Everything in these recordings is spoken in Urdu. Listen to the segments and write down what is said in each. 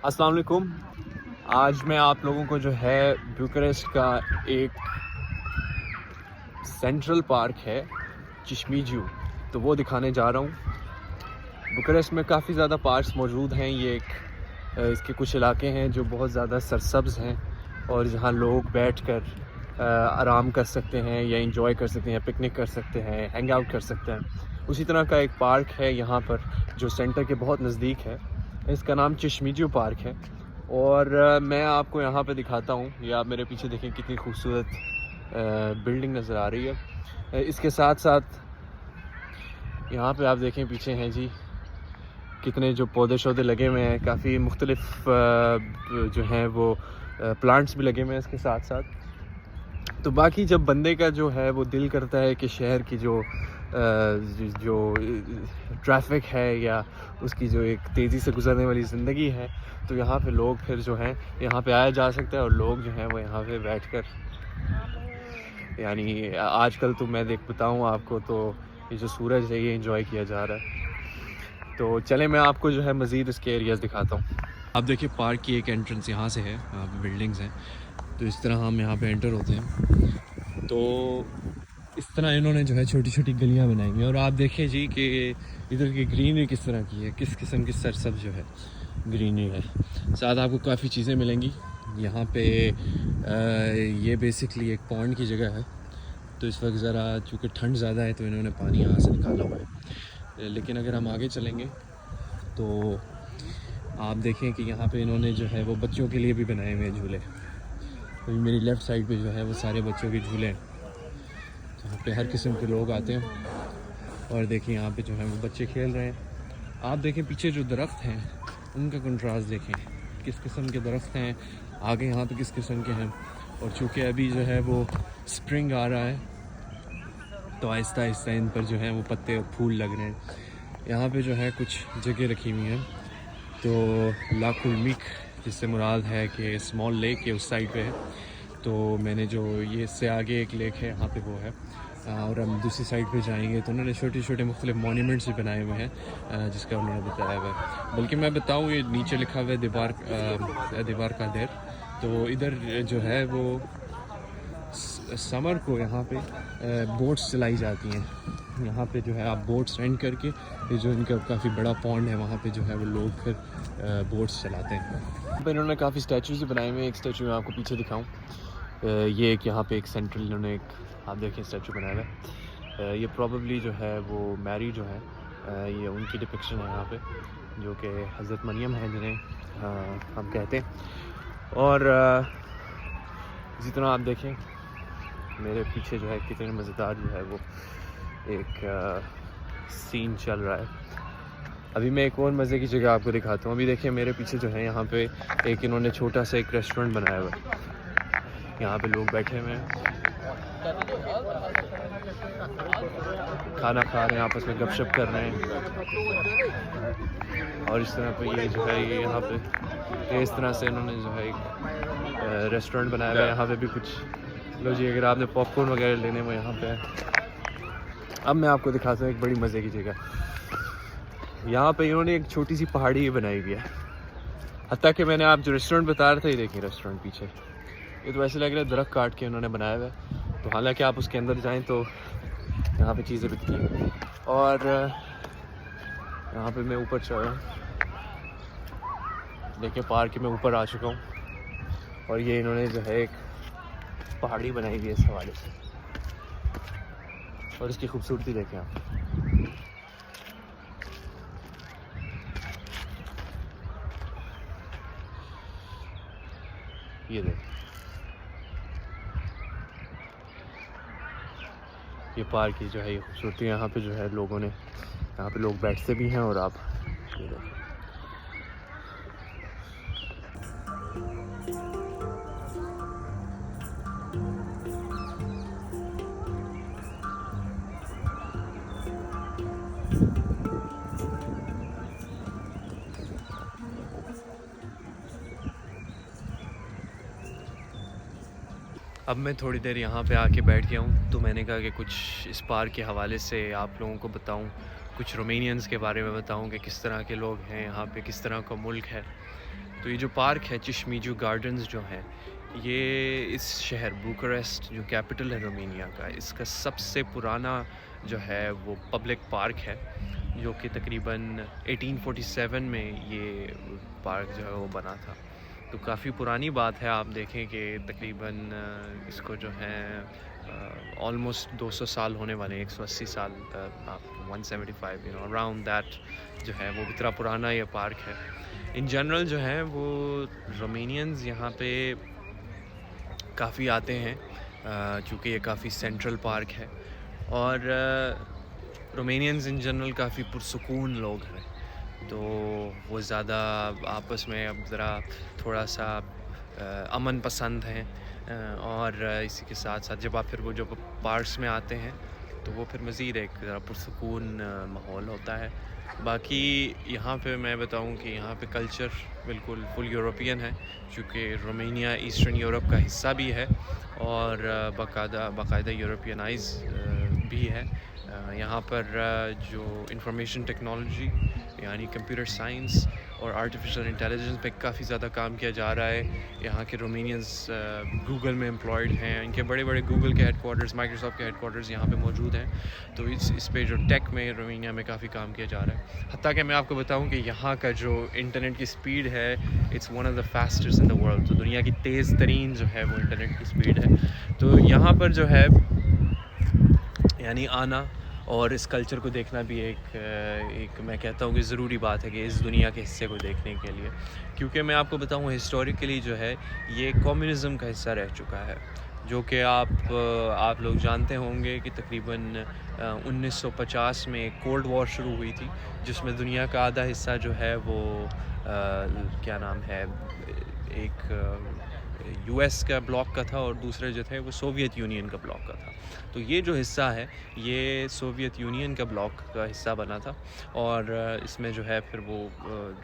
السلام علیکم. آج میں آپ لوگوں کو جو ہے بوکریسٹ کا ایک سینٹرل پارک ہے چشمیجو، تو وہ دکھانے جا رہا ہوں. بوکریسٹ میں کافی زیادہ پارکس موجود ہیں. یہ اس کے کچھ علاقے ہیں جو بہت زیادہ سرسبز ہیں اور جہاں لوگ بیٹھ کر آرام کر سکتے ہیں یا انجوائے کر سکتے ہیں، پکنک کر سکتے ہیں، ہینگ آؤٹ کر سکتے ہیں. اسی طرح کا ایک پارک ہے یہاں پر جو سینٹر کے بہت نزدیک ہے. اس کا نام چشمیجو پارک ہے اور میں آپ کو یہاں پہ دکھاتا ہوں. یہ آپ میرے پیچھے دیکھیں کتنی خوبصورت بلڈنگ نظر آ رہی ہے. اس کے ساتھ ساتھ یہاں پہ آپ دیکھیں پیچھے ہیں جی کتنے جو پودے شودے لگے ہوئے ہیں. کافی مختلف جو ہیں وہ پلانٹس بھی لگے ہوئے ہیں اس کے ساتھ ساتھ. تو باقی جب بندے کا جو ہے وہ دل کرتا ہے کہ شہر کی جو ٹریفک ہے یا اس کی جو ایک تیزی سے گزرنے والی زندگی ہے، تو یہاں پہ لوگ پھر جو ہیں یہاں پہ آیا جا سکتا ہے اور لوگ جو ہیں وہ یہاں پہ بیٹھ کر یعنی آج کل تو میں بتاؤں آپ کو تو یہ جو سورج ہے یہ انجوائے کیا جا رہا ہے. تو چلیں میں آپ کو جو ہے مزید اس کے ایریاز دکھاتا ہوں. آپ دیکھیں پارک کی ایک انٹرنس یہاں سے ہے، یہاں پہ بلڈنگز ہیں. تو اس طرح ہم یہاں پہ انٹر ہوتے ہیں تو اس طرح انہوں نے جو ہے چھوٹی چھوٹی گلیاں بنائی ہیں. اور آپ دیکھیں جی کہ ادھر کی گرینری کس طرح کی ہے، کس قسم کی سرسبز جو ہے گرینری ہے. ساتھ آپ کو کافی چیزیں ملیں گی یہاں پہ. یہ بیسکلی ایک پونڈ کی جگہ ہے. تو اس وقت ذرا چونکہ ٹھنڈ زیادہ ہے تو انہوں نے پانی یہاں سے نکالا ہوا ہے. لیکن اگر ہم آگے چلیں گے تو آپ دیکھیں کہ یہاں پہ انہوں نے جو ہے وہ بچوں کے لیے بھی بنائے ہوئے ہیں جھولے. میری لیفٹ سائڈ پہ جو ہے وہ سارے بچوں کے جھولے ہیں جہاں پہ ہر قسم کے لوگ آتے ہیں. اور دیکھیں یہاں پہ جو ہے وہ بچے کھیل رہے ہیں. آپ دیکھیں پیچھے جو درخت ہیں ان کا کنٹراسٹ دیکھیں کس قسم کے درخت ہیں، آگے یہاں پہ کس قسم کے ہیں. اور چونکہ ابھی جو ہے وہ سپرنگ آ رہا ہے تو آہستہ آہستہ ان پر جو ہے وہ پتے اور پھول لگ رہے ہیں. یہاں پہ جو ہے کچھ جگہ رکھی ہوئی ہیں. تو لاک المیک جس سے مراد ہے کہ اسمال لیک یہ اس سائڈ پہ ہے. تو میں نے جو یہ اس سے آگے ایک لیک ہے یہاں پہ وہ ہے. اور ہم دوسری سائڈ پہ جائیں گے تو انہوں نے چھوٹے چھوٹے مختلف مونیومنٹس بھی بنائے ہوئے ہیں جس کا انہوں نے بتایا ہوا ہے. بلکہ میں بتاؤں یہ نیچے لکھا ہوا ہے دیوار کا دیر. تو ادھر جو ہے وہ سمر کو یہاں پہ بوٹس چلائی جاتی ہیں. یہاں پہ جو ہے آپ بوٹس رینٹ کر کے یہ جو ان کا کافی بڑا پونڈ ہے وہاں پہ جو ہے وہ لوگ پھر بوٹس چلاتے ہیں. یہاں پہ انہوں نے کافی اسٹیچوز بھی بنائے ہوئے ہیں. ایک اسٹیچو میں آپ کو پیچھے دکھاؤں. یہ ایک یہاں پہ ایک سینٹرل انہوں نے ایک آپ دیکھیں اسٹیچو بنایا ہوا ہے. یہ پروبیبلی جو ہے وہ میری جو ہے یہ ان کی ڈپکشن ہے یہاں پہ جو کہ حضرت مریم ہیں جنہیں ہم کہتے ہیں. اور اسی طرح آپ دیکھیں میرے پیچھے جو ہے کتنے مزیدار جو ہے وہ ایک سین چل رہا ہے. ابھی میں ایک اور مزے کی جگہ آپ کو دکھاتا ہوں. ابھی دیکھیں میرے پیچھے جو ہے یہاں پہ ایک انہوں نے چھوٹا سا ایک ریسٹورنٹ بنایا ہوا ہے. یہاں پہ لوگ بیٹھے ہوئے ہیں، کھانا کھا رہے ہیں، آپس میں گپ شپ کر رہے ہیں. اور اس طرح پہ یہ جو ہے یہ یہاں پہ اس طرح سے انہوں نے جو ہے ایک ریسٹورنٹ بنایا ہوا ہے. یہاں پہ بھی کچھ لو جی اگر آپ نے پاپ کارن وغیرہ لینے وہ یہاں پہ ہے. اب میں آپ کو دکھاتا ہوں ایک بڑی مزے کی جگہ. یہاں پہ انہوں نے ایک چھوٹی سی پہاڑی بنائی ہوئی ہے. حتیٰ کہ میں نے آپ جو ریسٹورنٹ بتا رہا تھا یہ دیکھیں ریسٹورنٹ پیچھے یہ تو ایسے لگ رہا ہے درخت کاٹ کے انہوں نے بنایا ہوا ہے. تو حالانکہ آپ اس کے اندر جائیں تو یہاں پہ چیزیں بکتی ہیں. اور یہاں پہ میں اوپر چڑھ رہا ہوں. دیکھیں پارک کے میں اوپر آ چکا ہوں اور یہ انہوں نے جو ہے ایک پہاڑی بنائی ہوئی ہے اس حوالے سے. اور اس کی خوبصورتی دیکھیں آپ. یہ دیکھیں یہ پارک کی جو ہے یہ خوبصورتی. یہاں پہ جو ہے لوگوں نے یہاں پہ لوگ بیٹھتے بھی ہیں. اور آپ یہ دیکھیں اب میں تھوڑی دیر یہاں پہ آ کے بیٹھ گیا ہوں. تو میں نے کہا کہ کچھ اس پارک کے حوالے سے آپ لوگوں کو بتاؤں کچھ رومینینس کے بارے میں بتاؤں کہ کس طرح کے لوگ ہیں یہاں پہ، کس طرح کا ملک ہے. تو یہ جو پارک ہے چشمیجو گارڈنز جو ہیں، یہ اس شہر بوکاریسٹ جو کیپٹل ہے رومینیا کا، اس کا سب سے پرانا جو ہے وہ پبلک پارک ہے، جو کہ تقریباً 1847 میں یہ پارک جو ہے وہ بنا تھا. تو کافی پرانی بات ہے. آپ دیکھیں کہ تقریباً اس کو جو ہے آلموسٹ 200 سال ہونے والے، 180 سال، 175 اراؤنڈ دیٹ جو ہے وہ اتنا پرانا یہ پارک ہے. ان جنرل جو ہے وہ رومینینز یہاں پہ کافی آتے ہیں چونکہ یہ کافی سینٹرل پارک ہے، اور رومینینز ان جنرل کافی پرسکون لوگ ہیں. تو وہ زیادہ آپس میں اب ذرا تھوڑا سا امن پسند ہیں، اور اسی کے ساتھ ساتھ جب آپ پھر وہ جو پارکس میں آتے ہیں تو وہ پھر مزید ایک ذرا پرسکون ماحول ہوتا ہے. باقی یہاں پہ میں بتاؤں کہ یہاں پہ کلچر بالکل فل یورپین ہے، چونکہ رومینیا ایسٹرن یورپ کا حصہ بھی ہے اور باقاعدہ یورپینائز بھی ہے. یہاں پر جو انفارمیشن ٹیکنالوجی یعنی کمپیوٹر سائنس اور آرٹیفیشل انٹیلیجنس پہ کافی زیادہ کام کیا جا رہا ہے. یہاں کے رومینینز گوگل میں امپلائڈ ہیں، ان کے بڑے بڑے گوگل کے ہیڈ کوارٹرز، مائیکروسافٹ کے ہیڈ کوارٹرز یہاں پہ موجود ہیں. تو اس پہ جو ٹیک میں رومینیا میں کافی کام کیا جا رہا ہے. حتیٰ کہ میں آپ کو بتاؤں کہ یہاں کا جو انٹرنیٹ کی سپیڈ ہے، it's one of the fastest in the world. تو دنیا کی تیز ترین جو ہے وہ انٹرنیٹ کی سپیڈ ہے. تو یہاں پر جو ہے یعنی آنا اور اس کلچر کو دیکھنا بھی ایک میں کہتا ہوں کہ ضروری بات ہے کہ اس دنیا کے حصے کو دیکھنے کے لیے. کیونکہ میں آپ کو بتاؤں ہسٹوریکلی جو ہے یہ کمیونزم کا حصہ رہ چکا ہے، جو کہ آپ لوگ جانتے ہوں گے کہ تقریباً 1950 میں کولڈ وار شروع ہوئی تھی، جس میں دنیا کا آدھا حصہ جو ہے وہ کیا نام ہے، ایک یو ایس کا بلاک کا تھا اور دوسرے جو تھے وہ سوویت یونین کا بلاک کا تھا. تو یہ جو حصہ ہے یہ سوویت یونین کا بلاک کا حصہ بنا تھا، اور اس میں جو ہے پھر وہ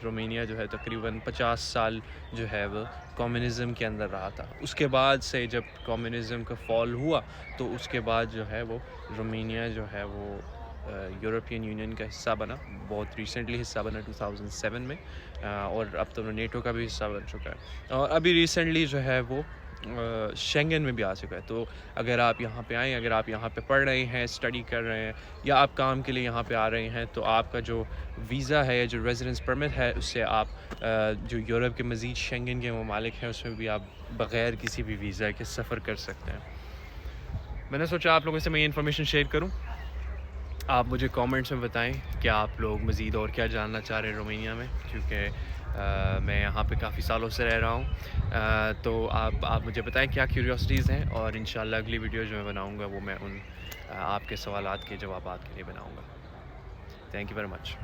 رومینیا جو ہے تقریباً 50 سال جو ہے وہ کمیونزم کے اندر رہا تھا. اس کے بعد سے جب کمیونزم کا فال ہوا تو اس کے بعد جو ہے وہ رومینیا جو ہے وہ یورپین یونین کا حصہ بنا، بہت ریسنٹلی حصہ بنا 2007 میں، اور اب تو نیٹو کا بھی حصہ بن چکا ہے، اور ابھی ریسنٹلی جو ہے وہ شینگن میں بھی آ چکا ہے. تو اگر آپ یہاں پہ آئیں، اگر آپ یہاں پہ پڑھ رہے ہیں، اسٹڈی کر رہے ہیں، یا آپ کام کے لیے یہاں پہ آ رہے ہیں، تو آپ کا جو ویزا ہے یا جو ریزیڈنس پرمٹ ہے اس سے آپ جو یورپ کے مزید شینگن کے ممالک ہیں اس میں بھی آپ بغیر کسی بھی ویزا کے سفر کر سکتے ہیں. میں نے سوچا آپ لوگوں سے میں یہ انفارمیشن شیئر کروں. آپ مجھے کامنٹس میں بتائیں کہ آپ لوگ مزید اور کیا جاننا چاہ رہے ہیں رومینیا میں، کیونکہ میں یہاں پہ کافی سالوں سے رہ رہا ہوں. تو آپ مجھے بتائیں کیا کیوریوسٹیز ہیں، اور انشاءاللہ اگلی ویڈیو جو میں بناؤں گا وہ میں ان آپ کے سوالات کے جوابات کے لیے بناؤں گا. Thank you very much.